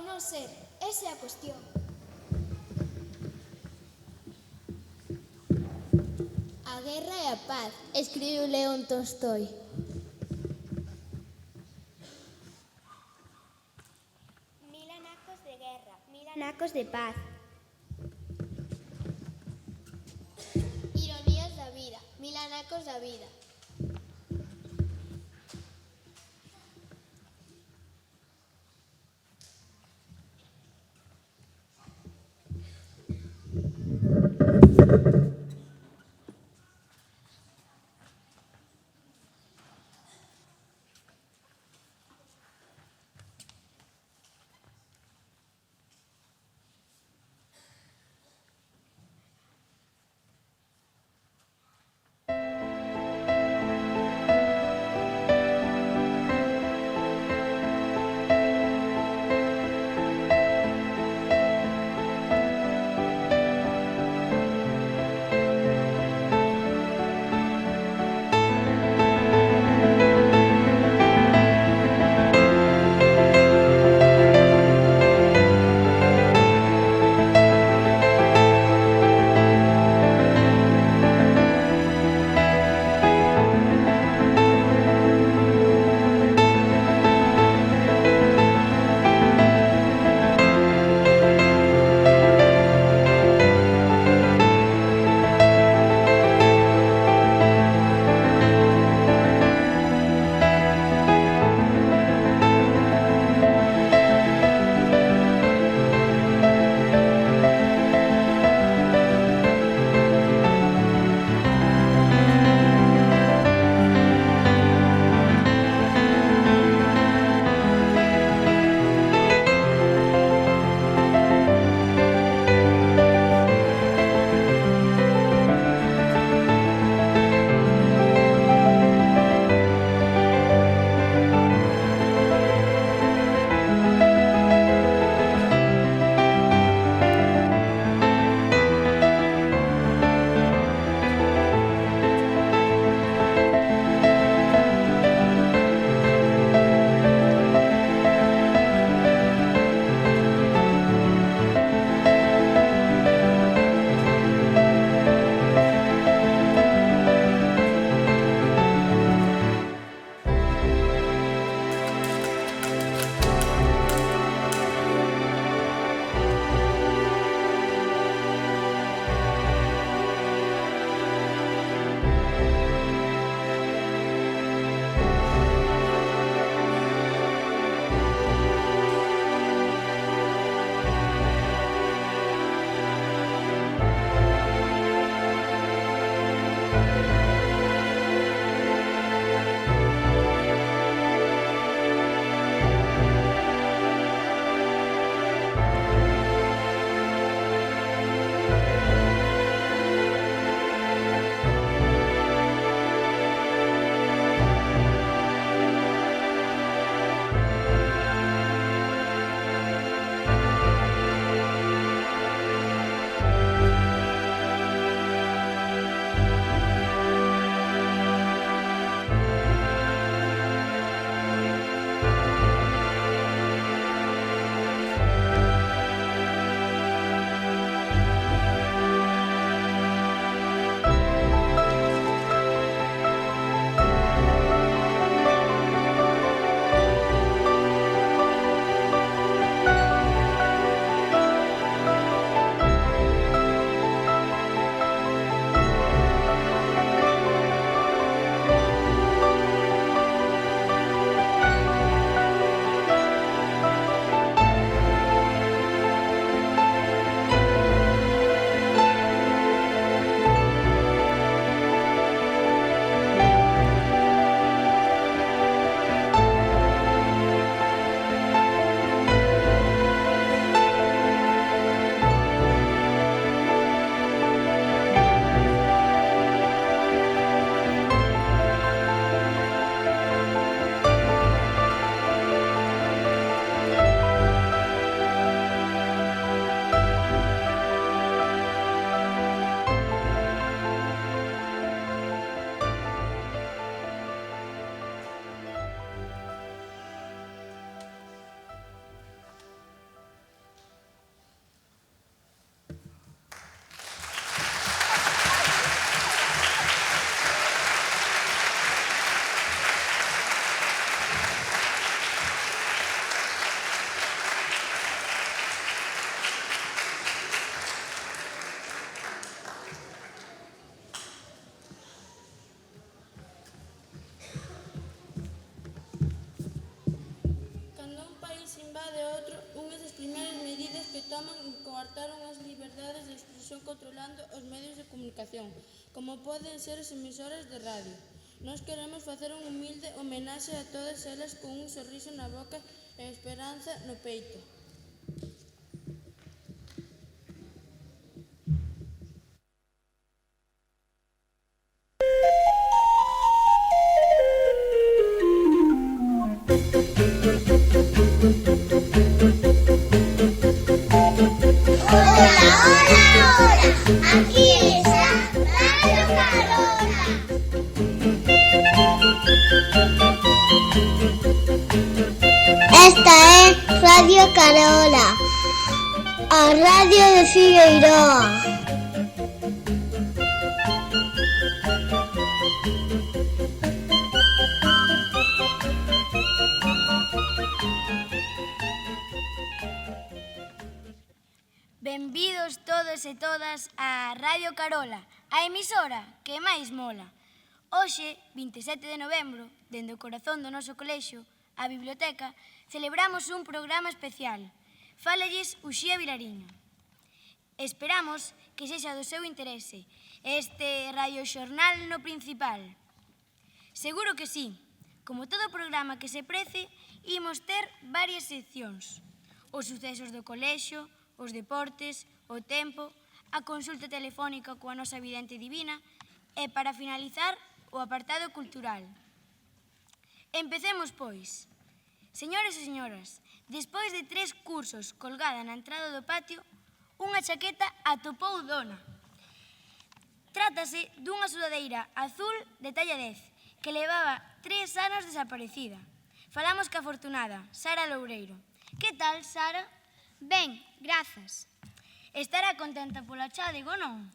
non ser, esa é a cuestión. A guerra e a paz, escribiu León Tolstoi. Mil anacos de guerra, mil anacos de paz. Ironías da vida, mil anacos da vida. tamén coartaron as liberdades de expresión controlando os medios de comunicación, como poden ser as emisoras de radio. Nós queremos facer un humilde homenaxe a todas elas con un sorriso na boca e esperanza no peito. Aquí está Radio Carola. Esta é Radio Carola, a radio de Figueiroa. Benvidos todos e todas a Radio Carola, a emisora que máis mola. Hoxe, 27 de novembro, dende o corazón do noso colexio, a biblioteca, celebramos un programa especial. Fálelles Uxía Vilariño. Esperamos que sexa do seu interese este radioxornal no principal. Seguro que sí. Como todo programa que se prece, imos ter varias seccións. Os sucesos do colexio, os deportes, o tempo, a consulta telefónica coa nosa vidente divina e, para finalizar, o apartado cultural. Empecemos, pois. Señores e señoras, despois de 3 cursos colgada na entrada do patio, unha chaqueta atopou dona. Trátase dunha sudadeira azul de talla 10, que levaba 3 anos desaparecida. Falamos ca afortunada, Sara Loureiro. Que tal, Sara? Ben, grazas. Estará contenta pola chádego, non?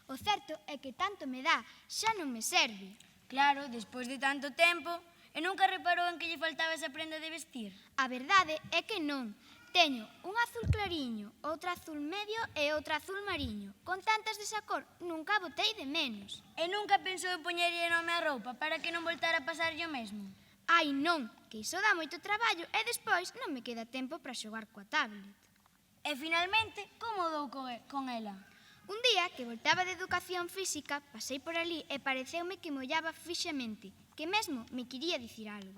O certo é que tanto me dá, xa non me serve. Claro, despois de tanto tempo, e nunca reparou en que lle faltaba esa prenda de vestir. A verdade é que non. Teño un azul clariño, outra azul medio e outra azul mariño. Con tantas desa cor, nunca botei de menos. E nunca pensou en poñerlle nome á roupa para que non voltara a pasarlle o mesmo? Ai, non, que iso dá moito traballo e despois non me queda tempo para xogar coa tablet. E finalmente, como dou con ela? Un día que voltaba de educación física, pasei por ali e pareceume que me ollaba fixamente, que mesmo me quería dicir algo.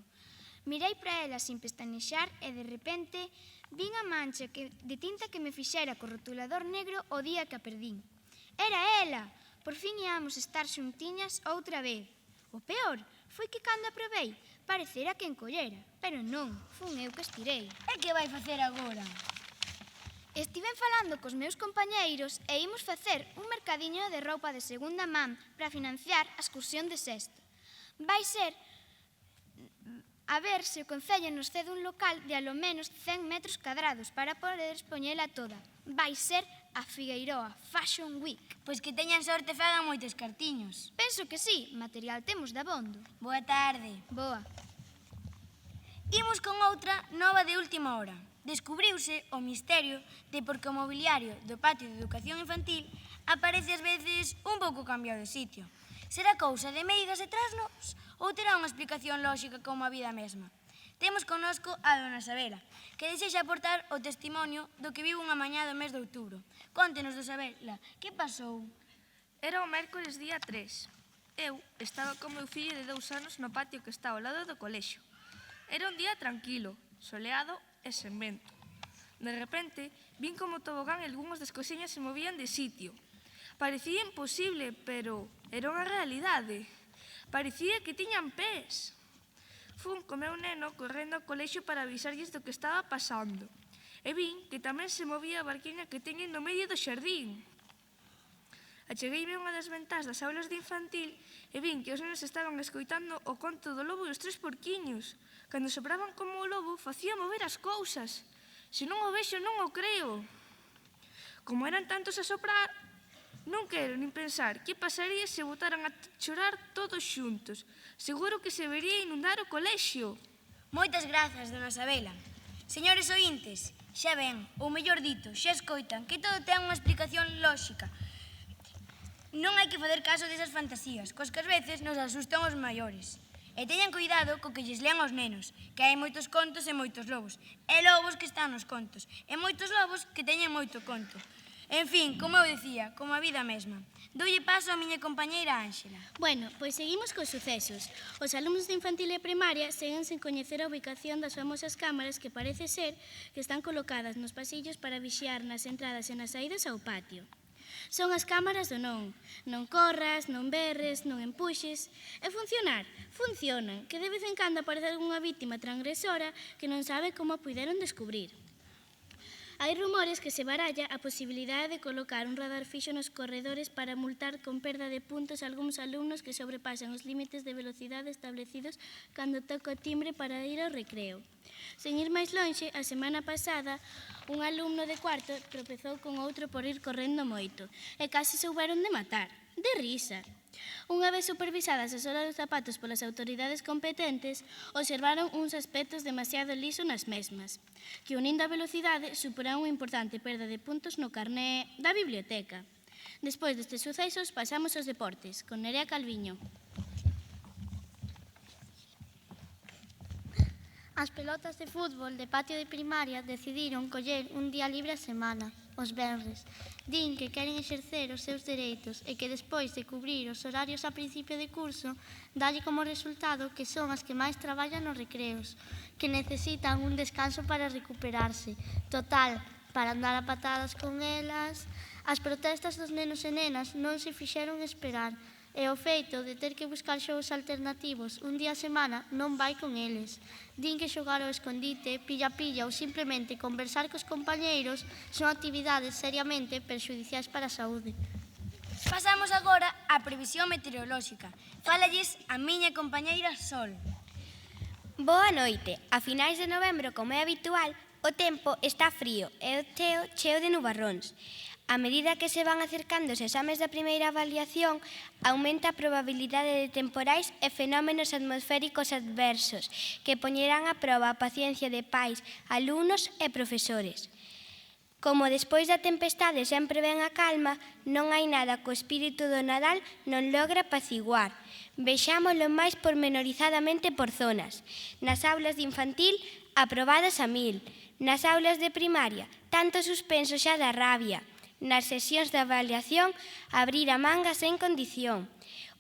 Mirei para ela sin pestanexar e de repente vin a mancha de tinta que me fixera co rotulador negro o día que a perdín. Era ela! Por fin íamos estar xuntiñas outra vez. O peor foi que cando a probei parecera que encollera, pero non, fun eu que estirei. E que vai facer agora? Estiven falando cos meus compañeiros e imos facer un mercadiño de roupa de segunda man para financiar a excursión de sexto. Vai ser a ver se o Concello nos cede un local de alo menos 100 metros cadrados para poder expoñela toda. Vai ser a Figueiroa Fashion Week. Pois que teñan sorte e fagan moitos cartiños. Penso que sí, material temos dabondo. Boa tarde. Boa. Imos con outra nova de última hora. Descubriuse o misterio de por que o mobiliario do patio de educación infantil aparece ás veces un pouco cambiado de sitio. Será cousa de meigas e trasnos ou terá unha explicación lóxica como a vida mesma? Temos connosco a dona Sabela, que desexa aportar o testimonio do que vive unha mañá do mes de outubro. Contenos, do Sabela, que pasou? Era o mércores día 3. Eu estaba con meu fillo de 2 anos no patio que está ao lado do colexio. Era un día tranquilo, soleado e sen vento. De repente, vin como o tobogán e algúns das cosiñas se movían de sitio. Parecía imposible, pero era unha realidade. Parecía que tiñan pés. Fun co meu neno correndo ao colexio para avisarlles do que estaba pasando. E vin que tamén se movía a barquiña que teñen no medio do xardín. Achegueime a unha das ventás das aulas de infantil e vin que os nenos estaban escoitando o conto do lobo e os 3 porquiños. Cando sopraban como o lobo, facía mover as cousas. Se non o vexo, non o creo. Como eran tantos a soprar, non quero nin pensar que pasaría se botaran a chorar todos xuntos. Seguro que se vería inundar o colexio. Moitas grazas, dona Sabela. Señores ointes, xa ven, ou mellor dito, xa escoitan, que todo ten unha explicación lóxica. Non hai que facer caso desas fantasías, cos que ás veces nos asustan os maiores. E teñan cuidado co que lles lean aos nenos, que hai moitos contos e moitos lobos. E lobos que están nos contos. E moitos lobos que teñen moito conto. En fin, como eu dicía, como a vida mesma. Doulle paso á miña compañeira Ángela. Bueno, pois seguimos cos sucesos. Os alumnos de infantil e primaria seguen sen coñecer a ubicación das famosas cámaras que parece ser que están colocadas nos pasillos para vixiar nas entradas e nas saídas ao patio. Son as cámaras do non. Non corras, non berres, non empuxes. E funcionar? Funcionan, que de vez en cando aparece algunha vítima transgresora que non sabe como a puideron descubrir. Hai rumores que se baralla a posibilidade de colocar un radar fixo nos corredores para multar con perda de puntos a algúns alumnos que sobrepasan os límites de velocidade establecidos cando toca o timbre para ir ao recreo. Sen ir máis lonxe, a semana pasada, un alumno de cuarto tropezou con outro por ir correndo moito e case souberon de matar. De risa. Unha vez supervisadas as horas dos zapatos polas autoridades competentes, observaron uns aspectos demasiado lisos nas mesmas, que unindo a velocidade suporán unha importante perda de puntos no carné da biblioteca. Despois destes sucesos, pasamos aos deportes, con Nerea Calviño. As pelotas de fútbol de patio de primaria decidiron coller un día libre a semana, os venres. Din que queren exercer os seus dereitos e que despois de cubrir os horarios a principio de curso, dalle como resultado que son as que máis traballan nos recreos, que necesitan un descanso para recuperarse. Total, para andar a patadas con elas. As protestas dos nenos e nenas non se fixeron esperar, e o feito de ter que buscar xogos alternativos un día a semana non vai con eles. Din que xogar ao escondite, pilla-pilla ou simplemente conversar cos compañeiros son actividades seriamente perxudiciais para a saúde. Pasamos agora á previsión meteorolóxica. Fálalles a miña compañeira Sol. Boa noite. A finais de novembro, como é habitual, o tempo está frío e o ceo cheo de nubarróns. A medida que se van acercando os exames da primeira avaliación, aumenta a probabilidade de temporais e fenómenos atmosféricos adversos que poñerán a proba a paciencia de pais, alumnos e profesores. Como despois da tempestade sempre ven a calma, non hai nada que o espírito do Nadal non logra apaciguar. Vexámoslo máis pormenorizadamente por zonas. Nas aulas de infantil, aprobadas a 1000. Nas aulas de primaria, tanto suspenso xa da rabia. Nas sesións de avaliación, abrir a manga sen condición.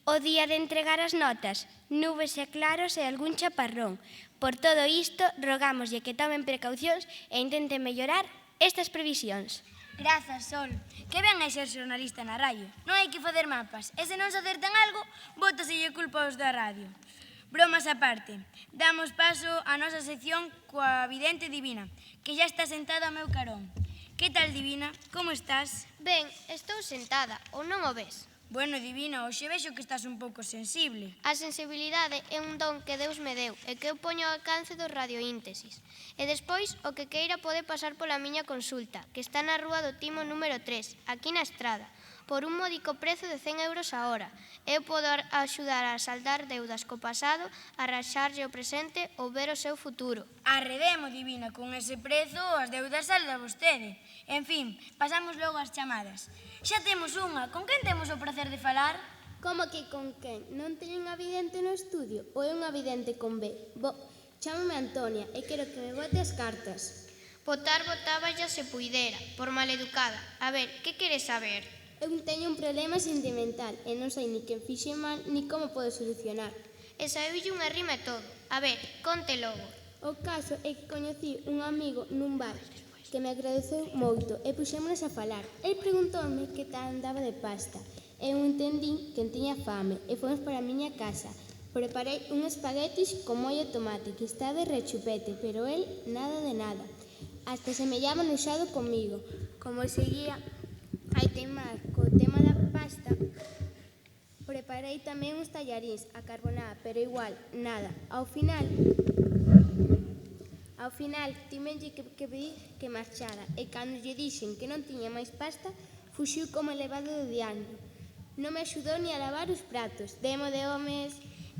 O día de entregar as notas, nubes e claros e algún chaparrón. Por todo isto, rogámoslle que tomen precaucións e intenten mellorar estas previsións. Grazas, Sol. Que ben é ser xornalista na radio. Non hai que facer mapas. E se non se acertan algo, bótaselle culpa aos da radio. Bromas aparte, damos paso á nosa sección coa vidente Divina, que xa está sentada ao meu carón. Que tal, Divina? Como estás? Ben, estou sentada, ou non o ves? Bueno, Divina, hoxe vexo que estás un pouco sensible. A sensibilidade é un don que Deus me deu e que eu poño ao alcance dos radioíntesis. E despois, o que queira pode pasar pola miña consulta, que está na rúa do Timo número 3, aquí na Estrada, por un módico prezo de 100 euros a hora. Eu podo axudar a saldar deudas co pasado, a raxarlle o presente ou ver o seu futuro. Arredemo, Divina, con ese prezo as deudas salda vostede. En fin, pasamos logo ás chamadas. Xa temos unha, con quen temos o prazer de falar? Como que con quen? Non teñen a vidente no estudio? Ou é unha vidente con B? Chámame Antonia e quero que me bote as cartas. Votar votaba xa se puidera, por maleducada. A ver, que queres saber? Eu teño un problema sentimental e non sei ni quen fixe mal ni como podo solucionar. E saíulle unha rima e todo. A ver, conte logo. O caso é que coñecí un amigo nun bar que me agradeceu moito e puxémonos a falar. El preguntoume que tal andaba de pasta. Eu entendín que tiña fame e fomos para a miña casa. Preparei un espaguetis con mollo de tomate que está de rechupete, pero el nada de nada. Hasta se me llama enojado comigo. Como seguía a teimar co tema da pasta, preparei tamén uns tallarins a carbonada, pero igual, nada. Ao final, timenlle que pedir que marchara, e cando lle dixen que non tiña máis pasta, fuxiu como elevado do diablo. Non me axudou ni a lavar os pratos, demo de homes.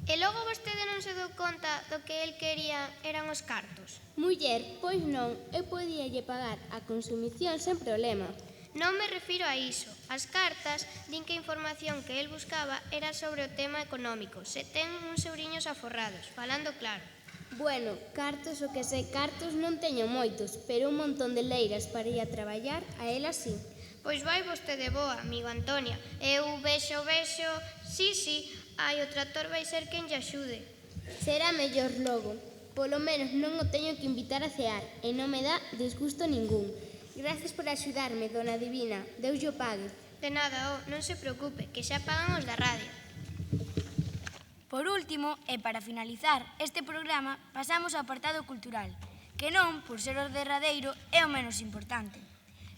E logo vostede non se deu conta do que el quería eran os cartos? Muller, pois non, eu podíalle pagar a consumición sen problema. Non me refiro a iso. As cartas din que a información que el buscaba era sobre o tema económico. Se ten uns euriños aforrados, falando claro. Bueno, cartos o que sei cartos non teño moitos, pero un montón de leiras para ir a traballar, a ela sí. Pois vai vostede boa, amigo Antonia. Eu vexo, sí, o tractor vai ser quen lle axude. Será mellor logo. Polo menos non o teño que invitar a cear e non me dá disgusto ningún. Gracias por axudarme, dona Divina. Deus yo pague. De nada, non se preocupe, que xa pagan os da radio. Por último, e para finalizar este programa, pasamos ao apartado cultural, que non, por ser o derradeiro, é o menos importante.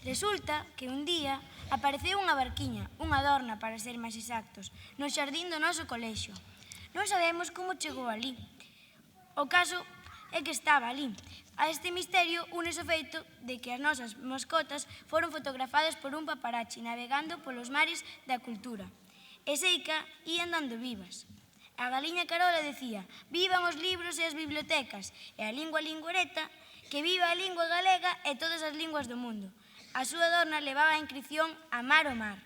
Resulta que un día apareceu unha barquiña, unha adorna para ser máis exactos, no xardín do noso colexio. Non sabemos como chegou ali. O caso é que estaba ali. A este misterio únese o feito de que as nosas mascotas foron fotografadas por un paparazzi navegando polos mares da cultura. E seica ían dando vivas. A galiña Carola decía: vivan os libros e as bibliotecas, e a lingua lingüereta, que viva a lingua galega e todas as linguas do mundo. A súa adorna levaba a inscripción Amar o mar.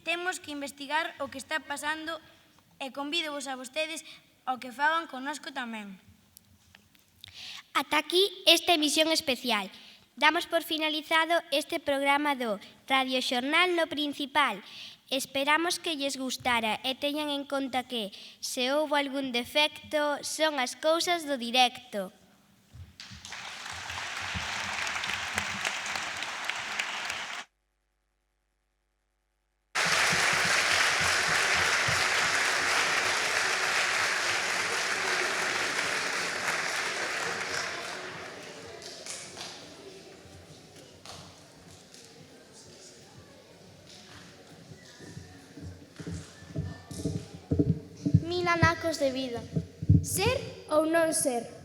Temos que investigar o que está pasando e convídovos a vostedes ao que fagan connosco tamén. Ata aquí esta emisión especial. Damos por finalizado este programa do Radio Xornal no Principal. Esperamos que lles gustara e teñan en conta que, se houbo algún defecto, son as cousas do directo. Anacos de vida. Ser ou non ser?